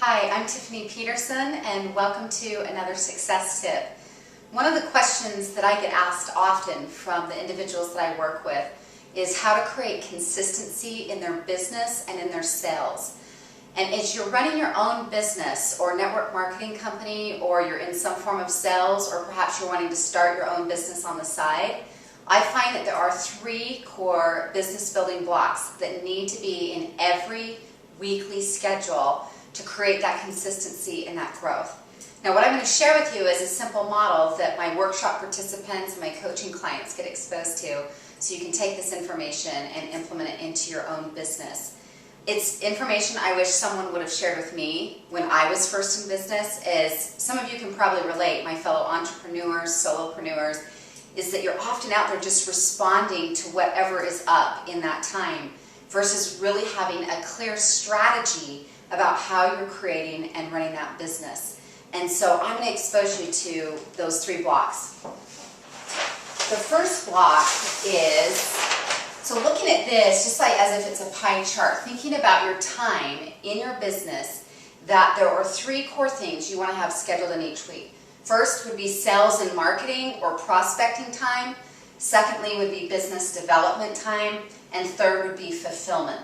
Hi, I'm Tiffany Peterson, and welcome to another success tip. One of the questions that I get asked often from the individuals that I work with is how to create consistency in their business and in their sales. And as you're running your own business or network marketing company, or you're in some form of sales, or perhaps you're wanting to start your own business on the side, I find that there are three core business building blocks that need to be in every weekly schedule to create that consistency and that growth. Now, what I'm going to share with you is a simple model that my workshop participants and my coaching clients get exposed to, so you can take this information and implement it into your own business. It's information I wish someone would have shared with me when I was first in business. As some of you can probably relate, my fellow entrepreneurs, solopreneurs, is that you're often out there just responding to whatever is up in that time versus really having a clear strategy about how you're creating and running that business. And so I'm going to expose you to those three blocks. The first block is, so looking at this just like as if it's a pie chart, thinking about your time in your business, that there are three core things you want to have scheduled in each week. First would be sales and marketing or prospecting time. Secondly would be business development time. And third would be fulfillment.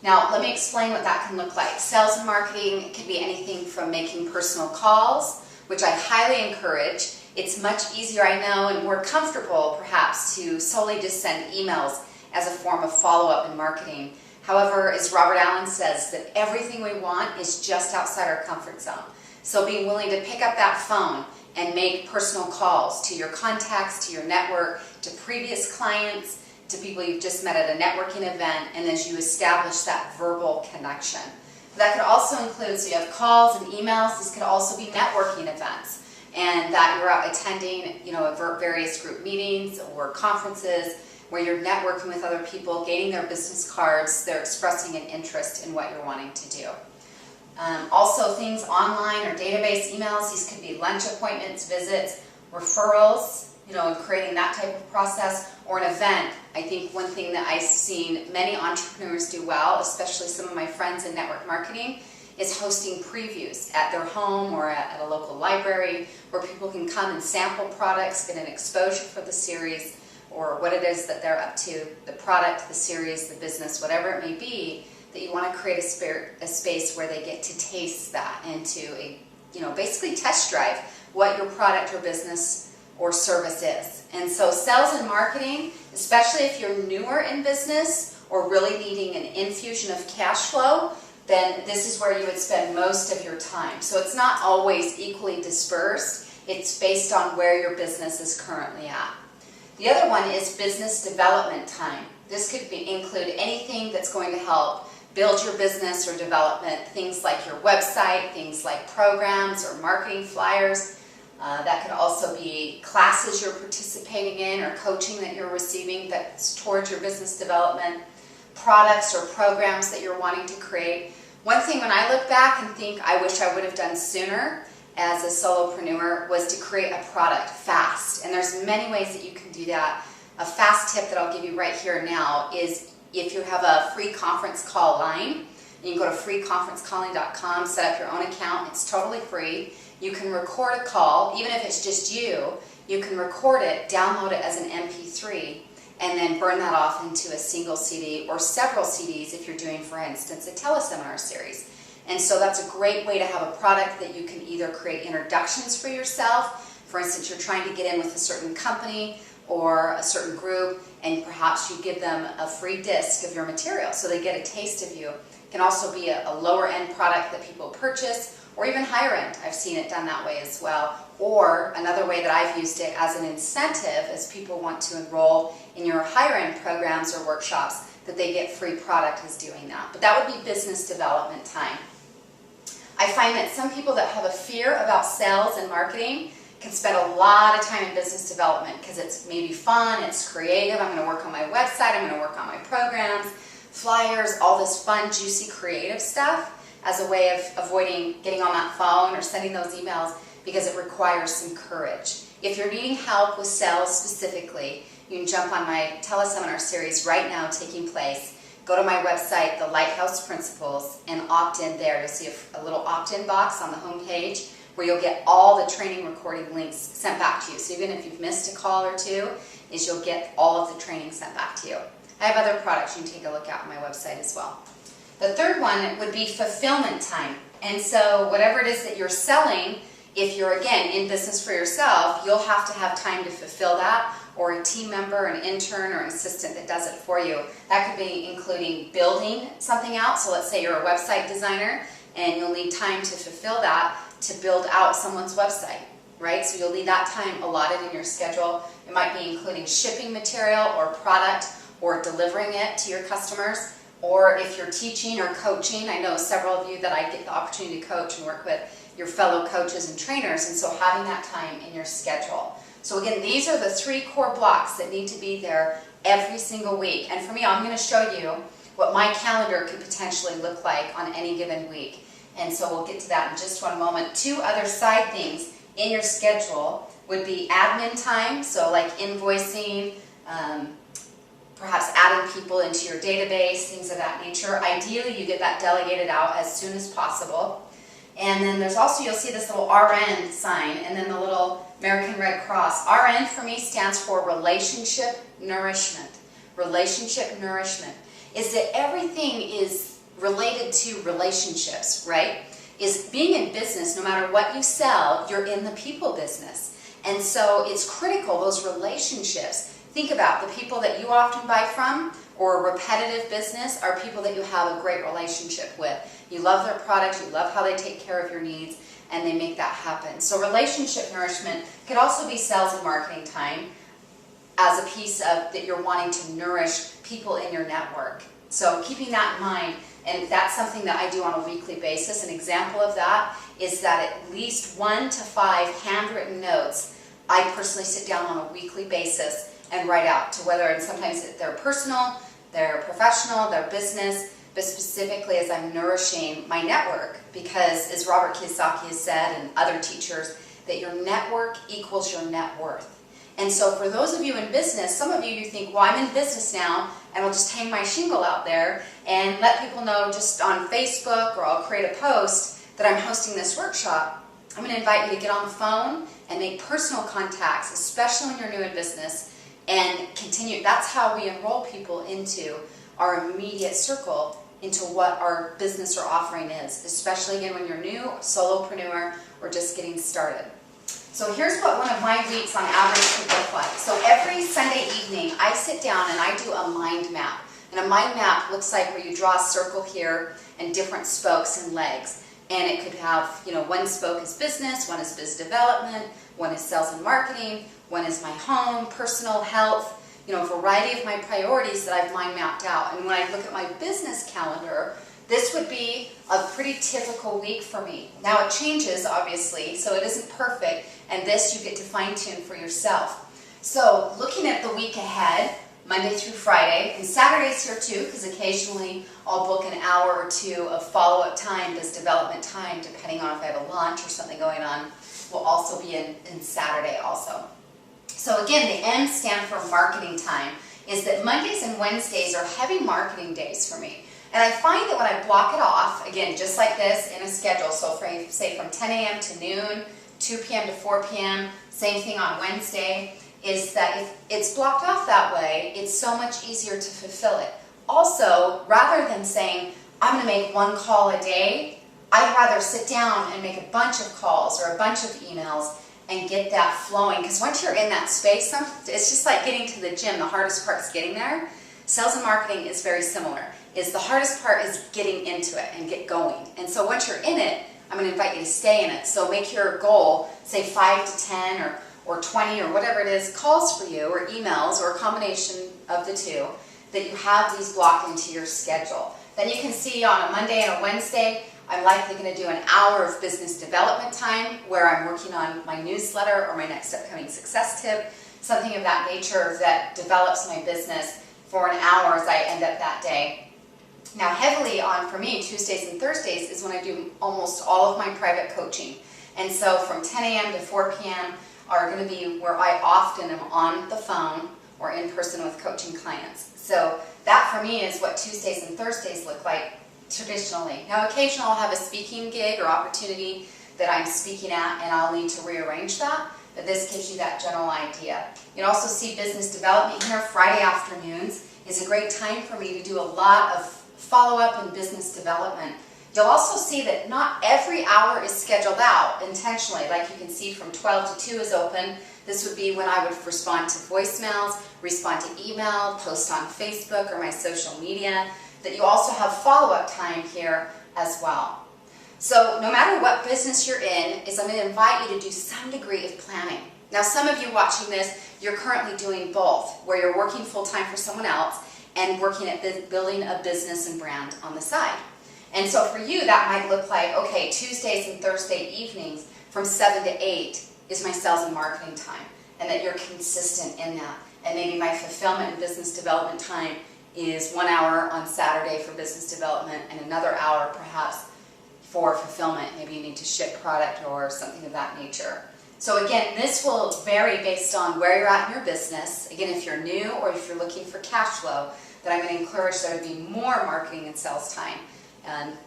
Now, let me explain what that can look like. Sales and marketing could be anything from making personal calls, which I highly encourage. It's much easier, I know, and more comfortable, perhaps, to solely just send emails as a form of follow-up in marketing. However, as Robert Allen says, that everything we want is just outside our comfort zone. So being willing to pick up that phone and make personal calls to your contacts, to your network, to previous clients, to people you've just met at a networking event, and as you establish that verbal connection. That could also include, so you have calls and emails, this could also be networking events, and that you're out attending, various group meetings or conferences where you're networking with other people, gaining their business cards, they're expressing an interest in what you're wanting to do. Also things online or database emails, these could be lunch appointments, visits, referrals, and creating that type of process, or an event. I think one thing that I've seen many entrepreneurs do well, especially some of my friends in network marketing, is hosting previews at their home or at a local library where people can come and sample products, get an exposure for the series or what it is that they're up to, the product, the series, the business, whatever it may be, that you want to create a space where they get to taste that and to, basically test drive what your product or business or service is. And so sales and marketing, especially if you're newer in business or really needing an infusion of cash flow, then this is where you would spend most of your time. So it's not always equally dispersed. It's based on where your business is currently at. The other one is business development time. This could include anything that's going to help build your business or development, things like your website, things like programs or marketing flyers. That could also be classes you're participating in or coaching that you're receiving that's towards your business development, products or programs that you're wanting to create. One thing when I look back and think I wish I would have done sooner as a solopreneur was to create a product fast. And there's many ways that you can do that. A fast tip that I'll give you right here now is if you have a free conference call line, you can go to freeconferencecalling.com, set up your own account. It's totally free. You can record a call, even if it's just you can record it, download it as an MP3, and then burn that off into a single CD or several CDs if you're doing, for instance, a teleseminar series. And so that's a great way to have a product that you can either create introductions for yourself. For instance, you're trying to get in with a certain company or a certain group, and perhaps you give them a free disc of your material so they get a taste of you. It can also be a lower end product that people purchase, or even higher end. I've seen it done that way as well. Or another way that I've used it as an incentive as people want to enroll in your higher end programs or workshops, that they get free product is doing that. But that would be business development time. I find that some people that have a fear about sales and marketing can spend a lot of time in business development because it's maybe fun, it's creative, I'm going to work on my website, I'm going to work on my programs, flyers, all this fun, juicy, creative stuff, as a way of avoiding getting on that phone or sending those emails because it requires some courage. If you're needing help with sales specifically, you can jump on my teleseminar series right now taking place go to my website, The Lighthouse Principles, and opt in there. You'll see a little opt-in box on the home page where you'll get all the training recording links sent back to you. So even if you've missed a call or two, you'll get all of the training sent back to you. I have other products you can take a look at on my website as well. The third one would be fulfillment time. And so whatever it is that you're selling, if you're, again, in business for yourself, you'll have to have time to fulfill that, or a team member, an intern, or an assistant that does it for you. That could be including building something out. So let's say you're a website designer, and you'll need time to fulfill that to build out someone's website, right? So you'll need that time allotted in your schedule. It might be including shipping material or product, or delivering it to your customers. Or if you're teaching or coaching, I know several of you that I get the opportunity to coach and work with your fellow coaches and trainers, and so having that time in your schedule. So again, these are the 3 core blocks that need to be there every single week. And for me, I'm going to show you what my calendar could potentially look like on any given week. And so we'll get to that in just one moment. 2 other side things in your schedule would be admin time, so like invoicing, perhaps adding people into your database, things of that nature. Ideally, you get that delegated out as soon as possible. And then there's also, you'll see this little RN sign, and then the little American Red Cross. RN for me stands for Relationship Nourishment. Relationship Nourishment is that everything is related to relationships, right? Is being in business, no matter what you sell, you're in the people business. And so it's critical, those relationships. Think about the people that you often buy from, or a repetitive business, are people that you have a great relationship with. You love their product, you love how they take care of your needs, and they make that happen. So relationship nourishment could also be sales and marketing time as a piece of that you're wanting to nourish people in your network. So keeping that in mind, and that's something that I do on a weekly basis. An example of that is that at least 1 to 5 handwritten notes I personally sit down on a weekly basis and write out to whether, and sometimes they're personal, they're professional, they're business, but specifically as I'm nourishing my network, because as Robert Kiyosaki has said and other teachers, that your network equals your net worth. And so for those of you in business, some of you think, well, I'm in business now, and I'll just hang my shingle out there and let people know just on Facebook, or I'll create a post that I'm hosting this workshop. I'm going to invite you to get on the phone and make personal contacts, especially when you're new in business, and continue. That's how we enroll people into our immediate circle, into what our business or offering is, especially again when you're new, solopreneur, or just getting started. So here's what one of my weeks on average could look like. So every Sunday evening, I sit down and I do a mind map. And a mind map looks like where you draw a circle here and different spokes and legs. And it could have, one spoke is business, one is biz development, one is sales and marketing, one is my home, personal health, a variety of my priorities that I've mind mapped out. And when I look at my business calendar, this would be a pretty typical week for me. Now it changes, obviously, so it isn't perfect, and this you get to fine tune for yourself. So looking at the week ahead, Monday through Friday, and Saturday's here too, because occasionally I'll book an hour or 2 of follow-up time, this development time, depending on if I have a launch or something going on, will also be in Saturday also. So again, the M stand for marketing time, is that Mondays and Wednesdays are heavy marketing days for me. And I find that when I block it off, again, just like this in a schedule, so say from 10 a.m. to noon, 2 p.m. to 4 p.m., same thing on Wednesday, is that if it's blocked off that way, it's so much easier to fulfill it. Also, rather than saying, I'm going to make 1 call a day, I'd rather sit down and make a bunch of calls or a bunch of emails and get that flowing. Because once you're in that space, it's just like getting to the gym. The hardest part is getting there. Sales and marketing is very similar. The hardest part is getting into it and get going. And so once you're in it, I'm going to invite you to stay in it. So make your goal, say 5 to 10 or 20 or whatever it is, calls for you, or emails, or a combination of the 2, that you have these blocked into your schedule. Then you can see on a Monday and a Wednesday, I'm likely going to do an hour of business development time where I'm working on my newsletter or my next upcoming success tip, something of that nature that develops my business for an hour as I end up that day. Now heavily on, for me, Tuesdays and Thursdays is when I do almost all of my private coaching. And so from 10 a.m. to 4 p.m. are going to be where I often am on the phone or in person with coaching clients. So that for me is what Tuesdays and Thursdays look like traditionally. Now occasionally I'll have a speaking gig or opportunity that I'm speaking at and I'll need to rearrange that, but this gives you that general idea. You'll also see business development here. Friday afternoons is a great time for me to do a lot of follow-up and business development. You'll also see that not every hour is scheduled out intentionally. Like you can see from 12 to 2 is open. This would be when I would respond to voicemails, respond to email, post on Facebook or my social media. That you also have follow-up time here as well. So no matter what business you're in, I'm going to invite you to do some degree of planning. Now some of you watching this, you're currently doing both, where you're working full-time for someone else and working at building a business and brand on the side. And so for you, that might look like, okay, Tuesdays and Thursday evenings from 7 to 8 is my sales and marketing time, and that you're consistent in that. And maybe my fulfillment and business development time is 1 hour on Saturday for business development and another hour perhaps for fulfillment. Maybe you need to ship product or something of that nature. So again, this will vary based on where you're at in your business. Again, if you're new or if you're looking for cash flow, then I'm going to encourage there to be more marketing and sales time, and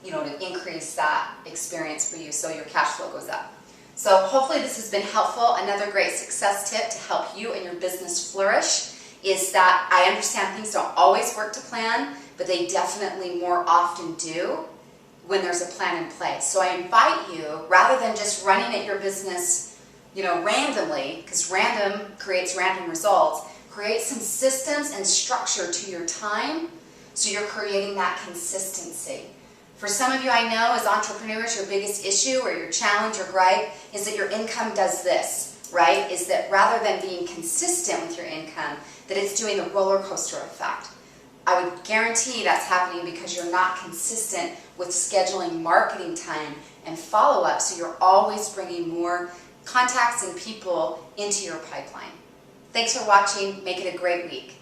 to increase that experience for you so your cash flow goes up. So hopefully this has been helpful. Another great success tip to help you and your business flourish is that I understand things don't always work to plan, but they definitely more often do when there's a plan in place. So I invite you, rather than just running at your business, randomly, because random creates random results, create some systems and structure to your time so you're creating that consistency. For some of you I know as entrepreneurs, your biggest issue or your challenge or gripe is that your income does this, right? Is that rather than being consistent with your income, that it's doing the roller coaster effect. I would guarantee that's happening because you're not consistent with scheduling marketing time and follow-up, so you're always bringing more contacts and people into your pipeline. Thanks for watching. Make it a great week.